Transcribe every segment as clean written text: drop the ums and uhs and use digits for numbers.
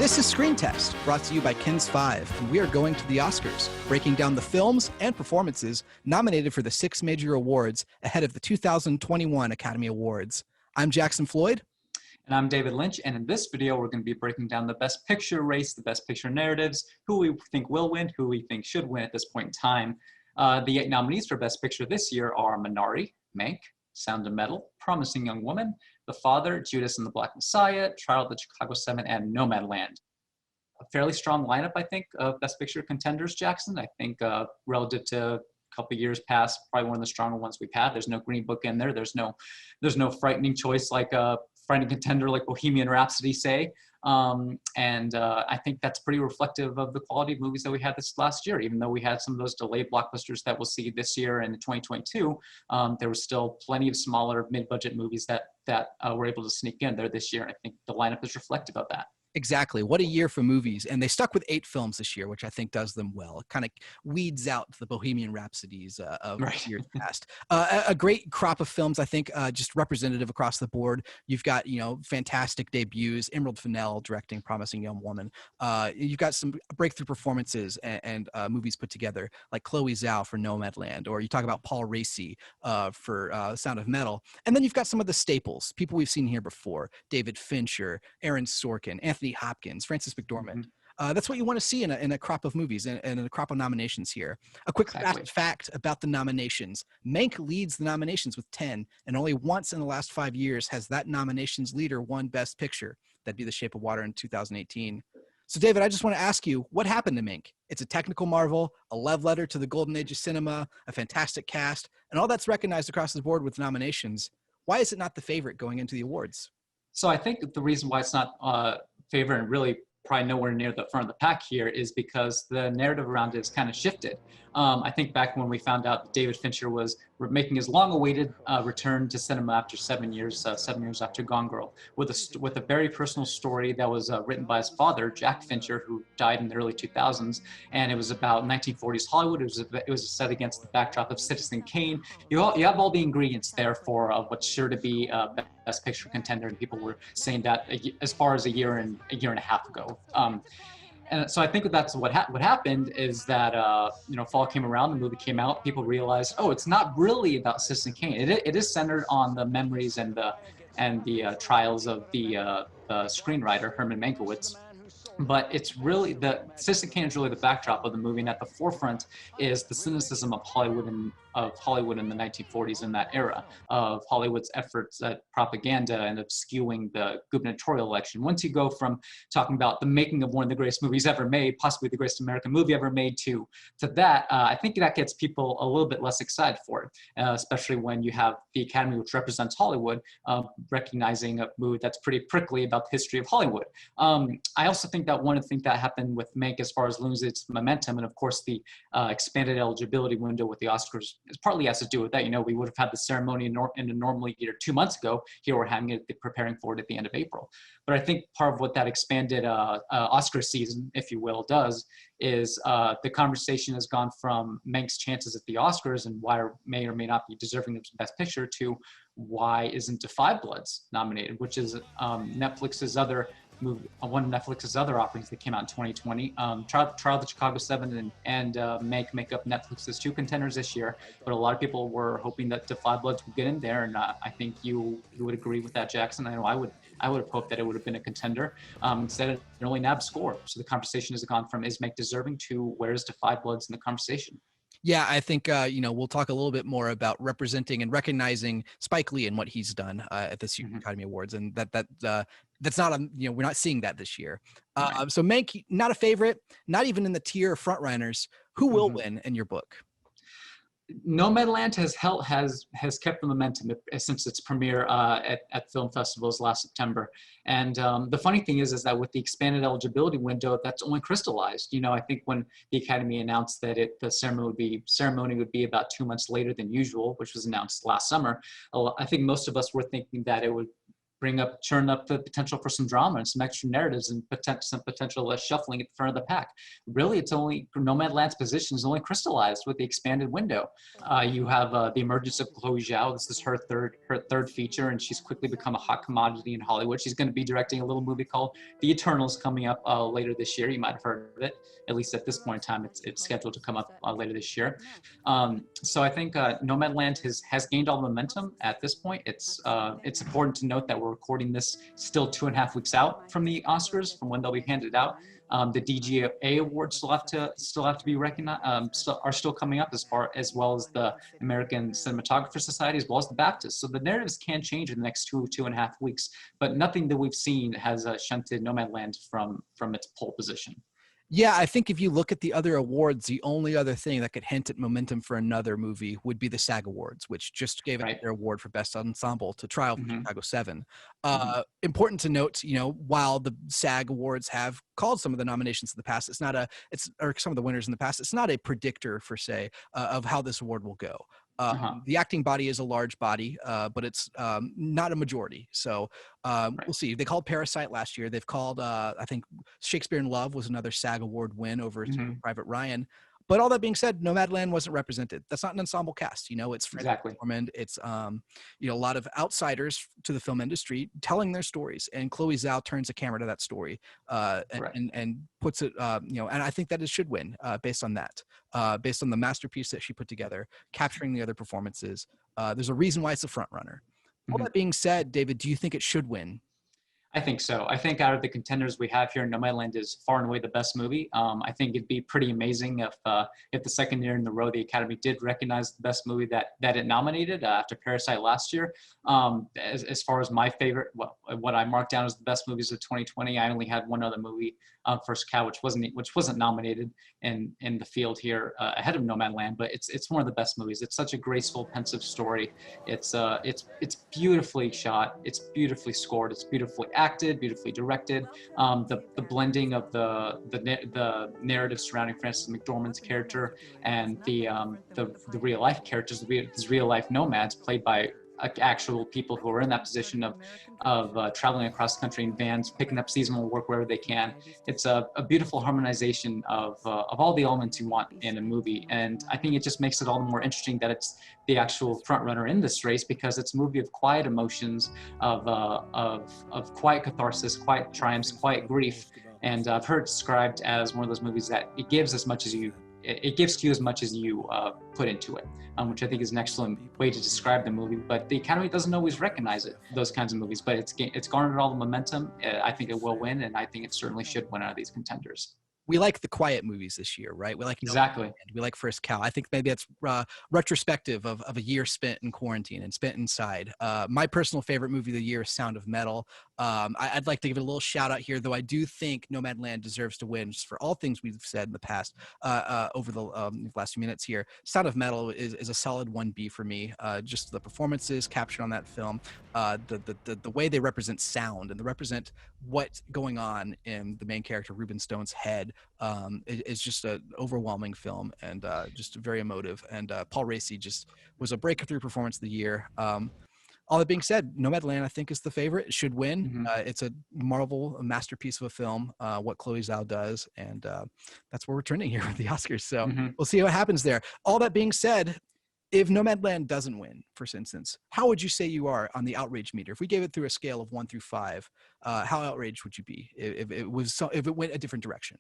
This is Screen Test, brought to you by Ken's 5, and we are going to the Oscars, breaking down the films and performances nominated for the 6 major awards ahead of the 2021 Academy Awards. I'm Jackson Floyd. And I'm David Lynch, and in this video, we're going to be breaking down the Best Picture race, the Best Picture narratives, who we think will win, who we think should win at this point in time. The 8 nominees for Best Picture this year are Minari, Mank, Sound of Metal, Promising Young Woman, The Father, Judas and the Black Messiah, Trial of the Chicago 7, and Nomadland. A fairly strong lineup, I think, of Best Picture contenders, Jackson. I think relative to a couple years past, probably one of the stronger ones we've had. There's no Green Book in there. There's no frightening choice like a frightening contender like Bohemian Rhapsody, say. I think that's pretty reflective of the quality of movies that we had this last year. Even though we had some of those delayed blockbusters that we'll see this year and in 2022, there was still plenty of smaller mid-budget movies that were able to sneak in there this year. I think the lineup is reflective of that. Exactly. What a year for movies. And they stuck with 8 films this year, which I think does them well. It kind of weeds out the Bohemian Rhapsodies of years past. A great crop of films, I think, just representative across the board. You've got, fantastic debuts. Emerald Fennell directing Promising Young Woman. You've got some breakthrough performances and movies put together, like Chloe Zhao for Nomadland, or you talk about Paul Raci for Sound of Metal. And then you've got some of the staples, people we've seen here before. David Fincher, Aaron Sorkin, Anthony Hopkins, Frances McDormand. That's what you want to see in a crop of movies and in a crop of nominations here. A quick fast fact about the nominations. Mank leads the nominations with 10, and only once in the last 5 years has that nominations leader won Best Picture. That'd be The Shape of Water in 2018. So, David, I just want to ask you, what happened to Mank? It's a technical marvel, a love letter to the golden age of cinema, a fantastic cast, and all that's recognized across the board with nominations. Why is it not the favorite going into the awards? So I think the reason why it's not favorite and really probably nowhere near the front of the pack here is because the narrative around it has kind of shifted. I think back when we found out that David Fincher was making his long-awaited return to cinema after 7 years after Gone Girl, with a very personal story that was written by his father, Jack Fincher, who died in the early 2000s, and it was about 1940s Hollywood. It was set against the backdrop of Citizen Kane. You have all the ingredients there for what's sure to be Best Picture contender, and people were saying that as far as a year and a half ago. And so I think that's what happened is that, fall came around, the movie came out, people realized, oh, it's not really about Citizen Kane. It is centered on the memories and the trials of the screenwriter, Herman Mankiewicz. But it's really, Citizen Kane is really the backdrop of the movie, and at the forefront is the cynicism of Hollywood in the 1940s, in that era of Hollywood's efforts at propaganda and of skewing the gubernatorial election. Once you go from talking about the making of one of the greatest movies ever made, possibly the greatest American movie ever made, to that, I think that gets people a little bit less excited for it, especially when you have the Academy, which represents Hollywood, recognizing a movie that's pretty prickly about the history of Hollywood. I also think that one of the things that happened with Mank as far as losing its momentum, and of course the expanded eligibility window with the Oscars, it partly has to do with that. We would have had the ceremony in a normal year 2 months ago. Here we're having it, preparing for it at the end of April. But I think part of what that expanded Oscar season, if you will, does is the conversation has gone from Mank's chances at the Oscars and why may or may not be deserving of Best Picture to why isn't Da 5 Bloods nominated, which is Netflix's other movie, one of Netflix's other offerings that came out in 2020. Trial of the Chicago 7 and Mank make up Netflix's 2 contenders this year, but a lot of people were hoping that Da 5 Bloods would get in there, and I think you would agree with that, Jackson. I know I would have hoped that it would have been a contender. Instead, it only nabbed score. So the conversation has gone from is Mank deserving to where's Da 5 Bloods in the conversation. Yeah, I think, we'll talk a little bit more about representing and recognizing Spike Lee and what he's done at this year's Academy Awards. And that's not, we're not seeing that this year. So Mank, not a favorite, not even in the tier of frontrunners. Who will win in your book? Nomadland has kept the momentum since its premiere at film festivals last September. And the funny thing is that with the expanded eligibility window, that's only crystallized. I think when the Academy announced that the ceremony would be about 2 months later than usual, which was announced last summer, I think most of us were thinking that it would churn up the potential for some drama and some extra narratives and some potential shuffling at the front of the pack. Really, it's only Nomadland's position is only crystallized with the expanded window. You have the emergence of Chloe Zhao. This is her third feature, and she's quickly become a hot commodity in Hollywood. She's going to be directing a little movie called The Eternals coming up later this year. You might have heard of it. At least at this point in time, it's scheduled to come up later this year. So I think Nomadland has gained all the momentum at this point. It's important to note that we're recording this still 2.5 weeks out from the Oscars, from when they'll be handed out. The DGA awards still have to be recognized, are still coming up, as well as the American Cinematographer Society, as well as the BAFTAs. So the narratives can change in the next 2.5 weeks, but nothing that we've seen has shunted Nomadland from its pole position. Yeah, I think if you look at the other awards, the only other thing that could hint at momentum for another movie would be the SAG Awards, which just gave it their award for Best Ensemble to Trial for Chicago 7. Important to note, while the SAG Awards have called some of the nominations in the past, or some of the winners in the past, it's not a predictor, per se, of how this award will go. The acting body is a large body, but it's not a majority. So we'll see. They called Parasite last year. They've called, I think, Shakespeare in Love was another SAG Award win over Private Ryan. But all that being said, Nomadland wasn't represented. That's not an ensemble cast. It's Fred Dormand. It's a lot of outsiders to the film industry telling their stories, and Chloe Zhao turns a camera to that story and puts it. And I think that it should win based on that, based on the masterpiece that she put together, capturing the other performances. There's a reason why it's a front runner. All that being said, David, do you think it should win? I think so. I think out of the contenders we have here, Nomadland is far and away the best movie. I think it'd be pretty amazing if the second year in a row the Academy did recognize the best movie that it nominated after Parasite last year. As far as my favorite, what I marked down as the best movies of 2020, I only had one other movie, First Cow, which wasn't nominated in the field here ahead of Nomadland, but it's one of the best movies. It's such a graceful, pensive story. It's beautifully shot. It's beautifully scored. It's beautifully acted, beautifully directed. The blending of the narrative surrounding Frances McDormand's character and the real life characters, these real life nomads played by actual people who are in that position of traveling across the country in vans, picking up seasonal work wherever they can. It's a beautiful harmonization of all the elements you want in a movie, and I think it just makes it all the more interesting that it's the actual front runner in this race, because it's a movie of quiet emotions, of quiet catharsis, quiet triumphs, quiet grief, and I've heard it described as one of those movies that it gives as much as you. It gives to you as much as you put into it, which I think is an excellent way to describe the movie. But the Academy doesn't always recognize it, those kinds of movies. But it's garnered all the momentum. I think it will win, and I think it certainly should win out of these contenders. We like the quiet movies this year, right? We like exactly. We like First Cow. I think maybe that's retrospective of a year spent in quarantine and spent inside. My personal favorite movie of the year is Sound of Metal. I'd like to give it a little shout out here, though I do think Nomadland deserves to win just for all things we've said in the past over the last few minutes here. Sound of Metal is a solid 1B for me. Just the performances captured on that film, the way they represent sound and they represent what's going on in the main character Ruben Stone's head. It's just an overwhelming film and just very emotive. And Paul Raci just was a breakthrough performance of the year. All that being said, Nomadland, I think, is the favorite. It should win. It's a masterpiece of a film, what Chloe Zhao does. And that's where we're turning here with the Oscars. So we'll see what happens there. All that being said, if Nomadland doesn't win, for instance, how would you say you are on the outrage meter? If we gave it through a scale of 1 through 5, how outraged would you be if it went a different direction?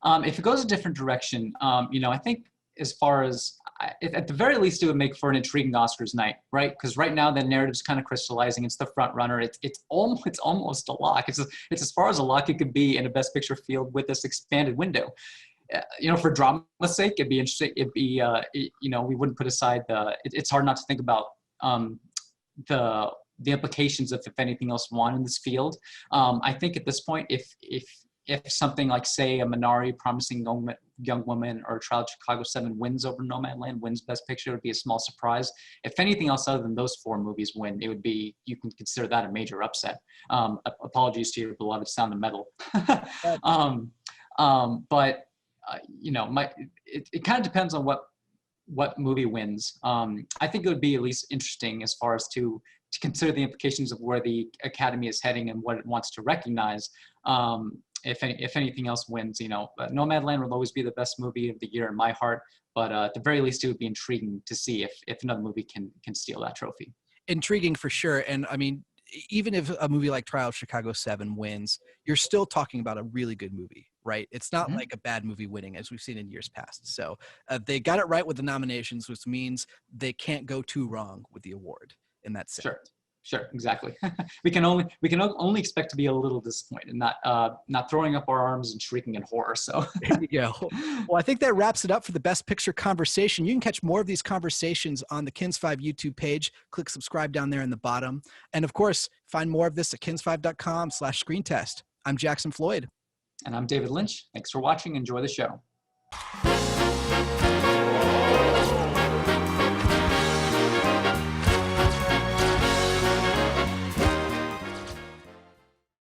If it goes a different direction, I think as far as at the very least, it would make for an intriguing Oscars night, right? Because right now the narrative's kind of crystallizing. It's the front runner. It's almost a lock. It's as far as a lock it could be in a Best Picture field with this expanded window. For drama's sake, it'd be interesting. It'd be, we wouldn't put aside it's hard not to think about the implications of if anything else won in this field. I think at this point, if something like, say, a Minari, Promising Young Woman, or Trial of Chicago 7 wins over Nomadland, wins Best Picture, it would be a small surprise. If anything else other than those 4 movies win, it would be, you can consider that a major upset. Apologies to your beloved Sound of Metal. But it kind of depends on what movie wins. I think it would be at least interesting as far as to to consider the implications of where the Academy is heading and what it wants to recognize. If anything else wins, Nomadland will always be the best movie of the year in my heart. But at the very least, it would be intriguing to see if another movie can steal that trophy. Intriguing for sure. And I mean, even if a movie like Trial of Chicago 7 wins, you're still talking about a really good movie, right? It's not like a bad movie winning as we've seen in years past. So they got it right with the nominations, which means they can't go too wrong with the award in that sense. Sure, exactly. we can only expect to be a little disappointed, not throwing up our arms and shrieking in horror. So yeah. Well, I think that wraps it up for the Best Picture conversation. You can catch more of these conversations on the Kins 5 YouTube page. Click subscribe down there in the bottom, and of course, find more of this at kins5.com/screentest. I'm Jackson Floyd, and I'm David Lynch. Thanks for watching. Enjoy the show.